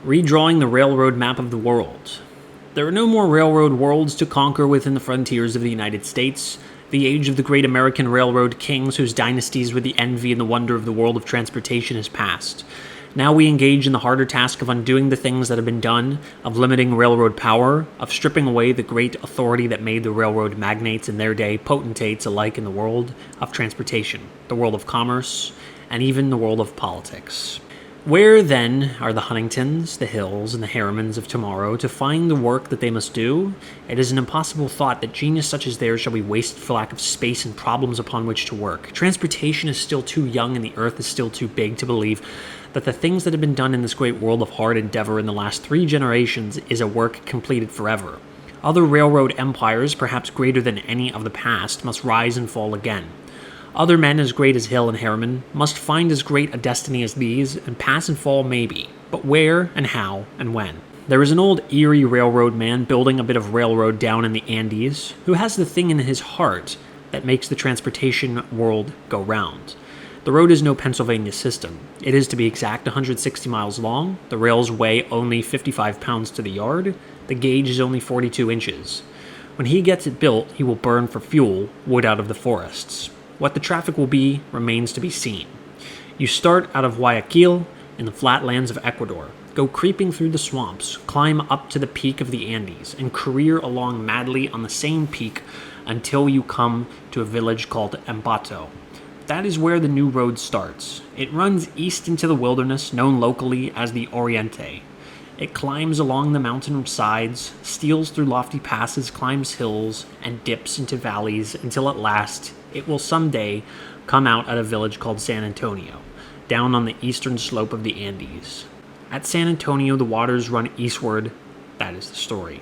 Redrawing the railroad map of the world. There are no more railroad worlds to conquer within the frontiers of the United States. The age of the great American railroad kings whose dynasties were the envy and the wonder of the world of transportation has passed. Now we engage in the harder task of undoing the things that have been done, of limiting railroad power, of stripping away the great authority that made the railroad magnates in their day potentates alike in the world of transportation, the world of commerce, and even the world of politics. Where, then, are the Huntingtons, the Hills, and the Harrimans of tomorrow to find the work that they must do? It is an impossible thought that genius such as theirs shall be wasted for lack of space and problems upon which to work. Transportation is still too young and the earth is still too big to believe that the things that have been done in this great world of hard endeavor in the last 3 generations is a work completed forever. Other railroad empires, perhaps greater than any of the past, must rise and fall again. Other men as great as Hill and Harriman must find as great a destiny as these, and pass and fall maybe, but where and how and when? There is an old Erie railroad man building a bit of railroad down in the Andes who has the thing in his heart that makes the transportation world go round. The road is no Pennsylvania system. It is, to be exact, 160 miles long, the rails weigh only 55 pounds to the yard, the gauge is only 42 inches. When he gets it built, he will burn for fuel wood out of the forests. What the traffic will be remains to be seen. You start out of Guayaquil in the flatlands of Ecuador, go creeping through the swamps, climb up to the peak of the Andes, and career along madly on the same peak until you come to a village called Ambato. That is where the new road starts. It runs east into the wilderness known locally as the Oriente. It climbs along the mountain sides, steals through lofty passes, climbs hills, and dips into valleys until at last it will someday come out at a village called San Antonio, down on the eastern slope of the Andes. At San Antonio, the waters run eastward. That is the story.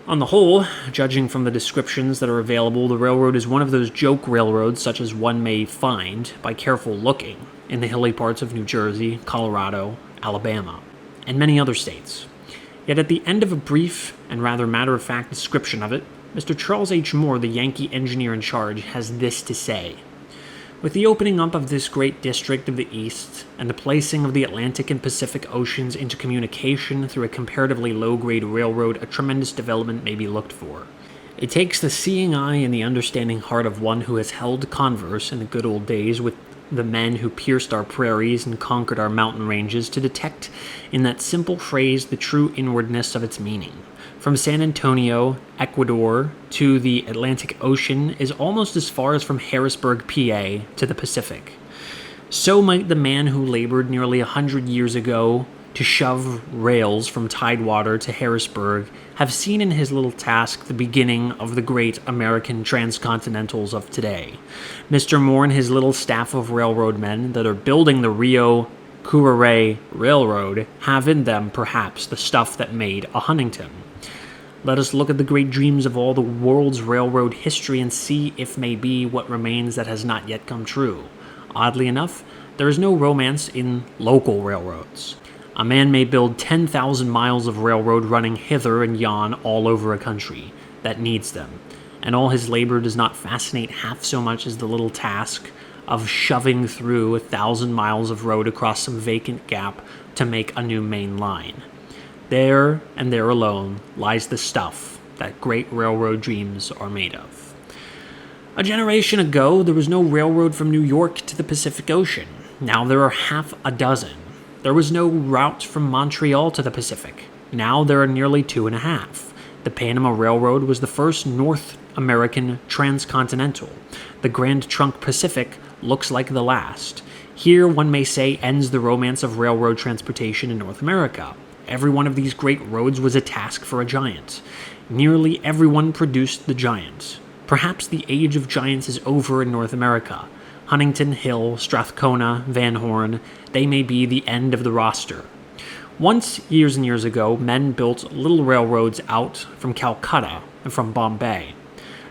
On the whole, judging from the descriptions that are available, the railroad is one of those joke railroads such as one may find, by careful looking, in the hilly parts of New Jersey, Colorado, Alabama, and many other states. Yet at the end of a brief and rather matter-of-fact description of it, Mr. Charles H. Moore, the Yankee engineer in charge, has this to say. With the opening up of this great district of the East, and the placing of the Atlantic and Pacific Oceans into communication through a comparatively low-grade railroad, a tremendous development may be looked for. It takes the seeing eye and the understanding heart of one who has held converse in the good old days with the men who pierced our prairies and conquered our mountain ranges to detect in that simple phrase the true inwardness of its meaning. From San Antonio, Ecuador, to the Atlantic Ocean is almost as far as from Harrisburg, PA, to the Pacific. So might the man who labored nearly 100 years ago to shove rails from Tidewater to Harrisburg have seen in his little task the beginning of the great American Transcontinentals of today. Mr. Moore and his little staff of railroad men that are building the Rio Curare Railroad have in them, perhaps, the stuff that made a Huntington. Let us look at the great dreams of all the world's railroad history and see, if may be, what remains that has not yet come true. Oddly enough, there is no romance in local railroads. A man may build 10,000 miles of railroad running hither and yon all over a country that needs them, and all his labor does not fascinate half so much as the little task of shoving through 1,000 miles of road across some vacant gap to make a new main line. There, and there alone, lies the stuff that great railroad dreams are made of. A generation ago, there was no railroad from New York to the Pacific Ocean. Now there are half a dozen. There was no route from Montreal to the Pacific. Now there are nearly 2.5. The Panama Railroad was the first North American transcontinental. The Grand Trunk Pacific looks like the last. Here, one may say, ends the romance of railroad transportation in North America. Every one of these great roads was a task for a giant. Nearly everyone produced the giant. Perhaps the age of giants is over in North America. Huntington, Hill, Strathcona, Van Horn, they may be the end of the roster. Once, years and years ago, men built little railroads out from Calcutta and from Bombay.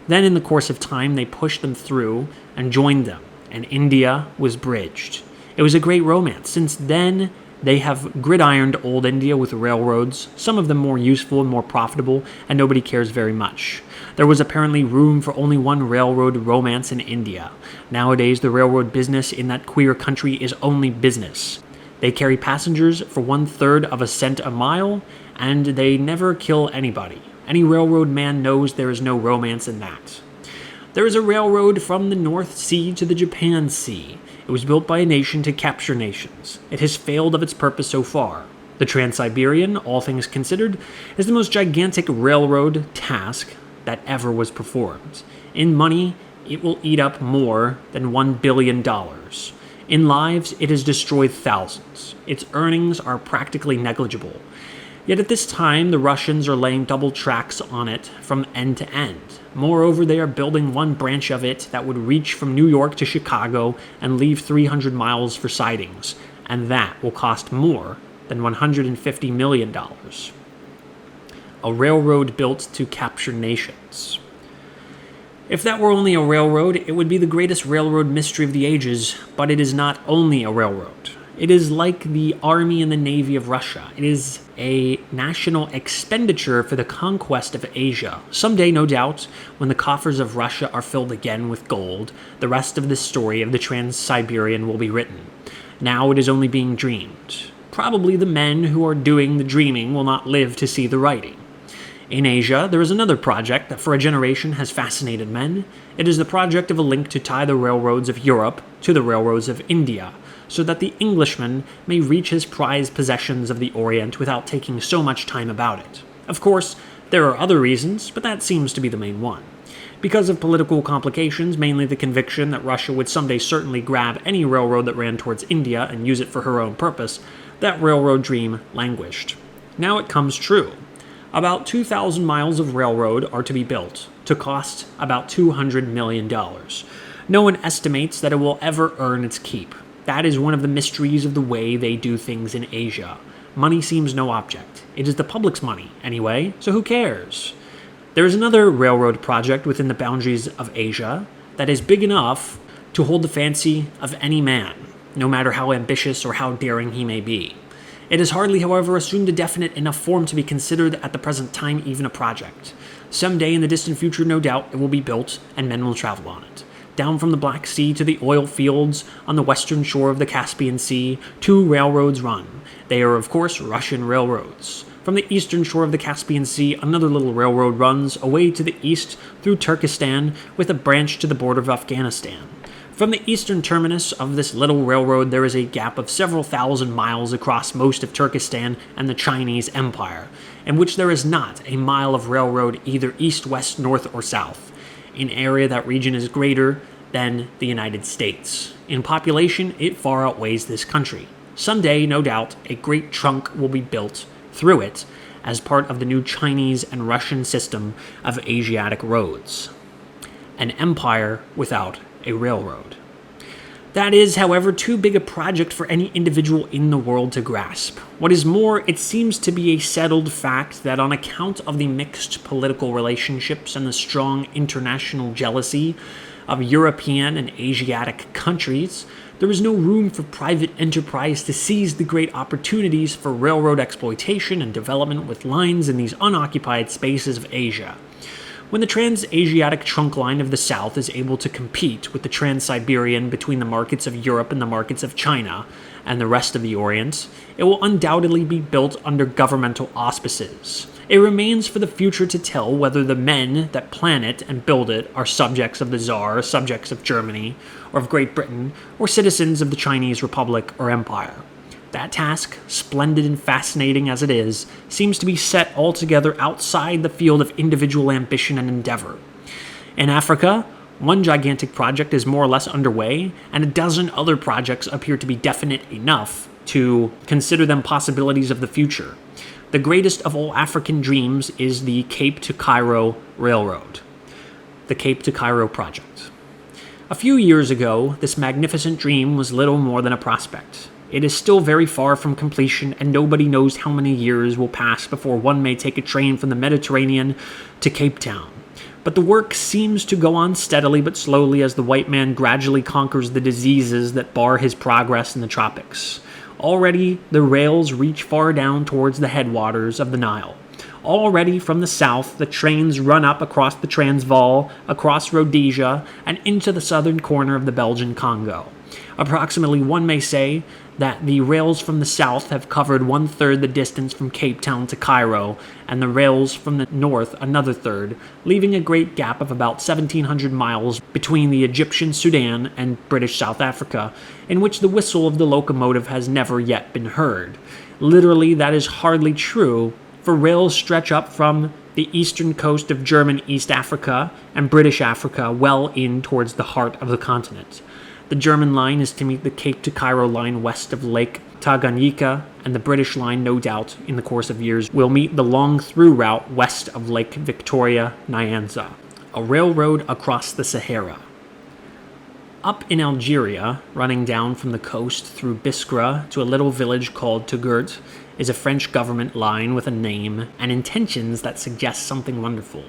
Then in the course of time, they pushed them through and joined them, and India was bridged. It was a great romance. Since then, they have gridironed old India with railroads, some of them more useful and more profitable, and nobody cares very much. There was apparently room for only one railroad romance in India. Nowadays, the railroad business in that queer country is only business. They carry passengers for 1/3 of a cent a mile, and they never kill anybody. Any railroad man knows there is no romance in that. There is a railroad from the North Sea to the Japan Sea. It was built by a nation to capture nations. It has failed of its purpose so far. The Trans-Siberian, all things considered, is the most gigantic railroad task that ever was performed. In money, it will eat up more than $1 billion. In lives, it has destroyed thousands. Its earnings are practically negligible. Yet at this time, the Russians are laying double tracks on it from end to end. Moreover, they are building one branch of it that would reach from New York to Chicago and leave 300 miles for sidings, and that will cost more than $150 million. A railroad built to capture nations. If that were only a railroad, it would be the greatest railroad mystery of the ages, but it is not only a railroad. It is like the Army and the Navy of Russia. It is a national expenditure for the conquest of Asia. Someday, no doubt, when the coffers of Russia are filled again with gold, the rest of the story of the Trans-Siberian will be written. Now it is only being dreamed. Probably the men who are doing the dreaming will not live to see the writing. In Asia, there is another project that for a generation has fascinated men. It is the project of a link to tie the railroads of Europe to the railroads of India, so that the Englishman may reach his prized possessions of the Orient without taking so much time about it. Of course, there are other reasons, but that seems to be the main one. Because of political complications, mainly the conviction that Russia would someday certainly grab any railroad that ran towards India and use it for her own purpose, that railroad dream languished. Now it comes true. About 2,000 miles of railroad are to be built, to cost about $200 million. No one estimates that it will ever earn its keep. That is one of the mysteries of the way they do things in Asia. Money seems no object. It is the public's money, anyway, so who cares? There is another railroad project within the boundaries of Asia that is big enough to hold the fancy of any man, no matter how ambitious or how daring he may be. It has hardly, however, assumed a definite enough form to be considered at the present time even a project. Someday in the distant future, no doubt, it will be built and men will travel on it. Down from the Black Sea to the oil fields on the western shore of the Caspian Sea, 2 railroads run. They are, of course, Russian railroads. From the eastern shore of the Caspian Sea, another little railroad runs away to the east through Turkestan with a branch to the border of Afghanistan. From the eastern terminus of this little railroad, there is a gap of several thousand miles across most of Turkestan and the Chinese Empire, in which there is not a mile of railroad either east, west, north, or south. In area, that region is greater than the United States. In population, it far outweighs this country. Someday, no doubt, a great trunk will be built through it as part of the new Chinese and Russian system of Asiatic roads. An empire without a railroad. That is, however, too big a project for any individual in the world to grasp. What is more, it seems to be a settled fact that on account of the mixed political relationships and the strong international jealousy of European and Asiatic countries, there is no room for private enterprise to seize the great opportunities for railroad exploitation and development with lines in these unoccupied spaces of Asia. When the Trans-Asiatic trunk line of the South is able to compete with the Trans-Siberian between the markets of Europe and the markets of China and the rest of the Orient, it will undoubtedly be built under governmental auspices. It remains for the future to tell whether the men that plan it and build it are subjects of the Tsar, subjects of Germany, or of Great Britain, or citizens of the Chinese Republic or Empire. That task, splendid and fascinating as it is, seems to be set altogether outside the field of individual ambition and endeavor. In Africa, one gigantic project is more or less underway, and a dozen other projects appear to be definite enough to consider them possibilities of the future. The greatest of all African dreams is the Cape to Cairo Railroad, the Cape to Cairo project. A few years ago, this magnificent dream was little more than a prospect. It is still very far from completion, and nobody knows how many years will pass before one may take a train from the Mediterranean to Cape Town. But the work seems to go on steadily but slowly as the white man gradually conquers the diseases that bar his progress in the tropics. Already, the rails reach far down towards the headwaters of the Nile. Already, from the south, the trains run up across the Transvaal, across Rhodesia, and into the southern corner of the Belgian Congo. Approximately, one may say that the rails from the south have covered 1/3 the distance from Cape Town to Cairo, and the rails from the north another third, leaving a great gap of about 1,700 miles between the Egyptian Sudan and British South Africa, in which the whistle of the locomotive has never yet been heard. Literally, that is hardly true, for rails stretch up from the eastern coast of German East Africa and British Africa well in towards the heart of the continent. The German line is to meet the Cape to Cairo line west of Lake Tanganyika, and the British line, no doubt, in the course of years, will meet the long through route west of Lake Victoria Nyanza. A railroad across the Sahara. Up in Algeria, running down from the coast through Biskra to a little village called Touggourt, is a French government line with a name and intentions that suggest something wonderful.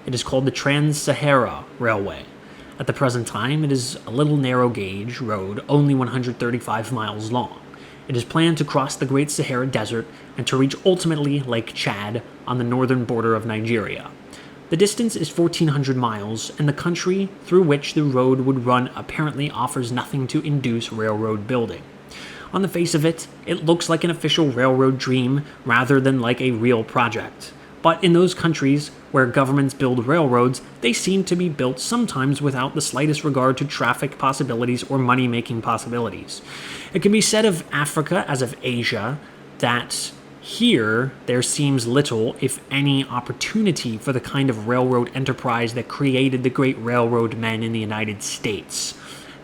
It is called the Trans-Sahara Railway. At the present time, it is a little narrow-gauge road, only 135 miles long. It is planned to cross the Great Sahara Desert and to reach ultimately Lake Chad on the northern border of Nigeria. The distance is 1,400 miles, and the country through which the road would run apparently offers nothing to induce railroad building. On the face of it, it looks like an official railroad dream rather than like a real project. But in those countries where governments build railroads, they seem to be built sometimes without the slightest regard to traffic possibilities or money-making possibilities. It can be said of Africa as of Asia that here there seems little, if any, opportunity for the kind of railroad enterprise that created the great railroad men in the United States.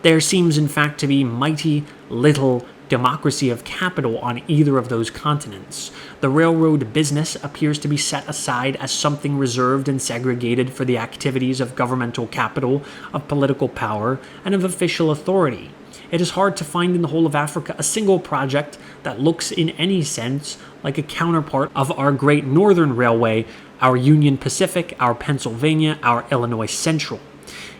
There seems, in fact, to be mighty little democracy of capital on either of those continents. The railroad business appears to be set aside as something reserved and segregated for the activities of governmental capital, of political power, and of official authority. It is hard to find in the whole of Africa a single project that looks in any sense like a counterpart of our Great Northern Railway, our Union Pacific, our Pennsylvania, our Illinois Central.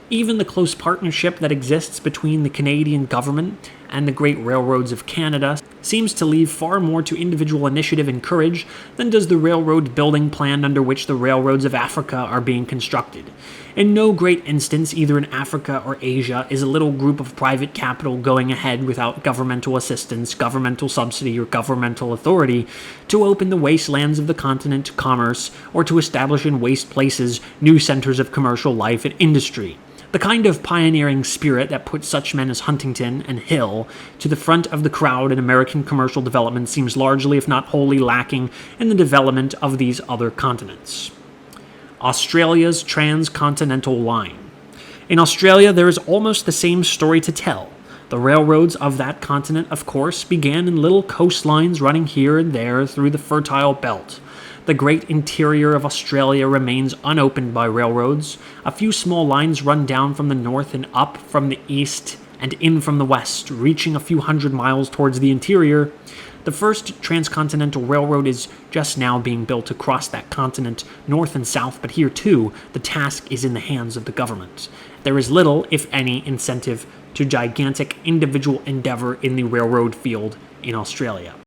Even the close partnership that exists between the Canadian government and the great railroads of Canada seems to leave far more to individual initiative and courage than does the railroad building plan under which the railroads of Africa are being constructed. In no great instance, either in Africa or Asia, is a little group of private capital going ahead without governmental assistance, governmental subsidy, or governmental authority to open the wastelands of the continent to commerce or to establish in waste places new centers of commercial life and industry. The kind of pioneering spirit that put such men as Huntington and Hill to the front of the crowd in American commercial development seems largely, if not wholly, lacking in the development of these other continents. Australia's Transcontinental Line. In Australia, there is almost the same story to tell. The railroads of that continent, of course, began in little coastlines running here and there through the fertile belt. The great interior of Australia remains unopened by railroads. A few small lines run down from the north and up from the east and in from the west, reaching a few hundred miles towards the interior. The first transcontinental railroad is just now being built across that continent, north and south, but here too, the task is in the hands of the government. There is little, if any, incentive to gigantic individual endeavor in the railroad field in Australia.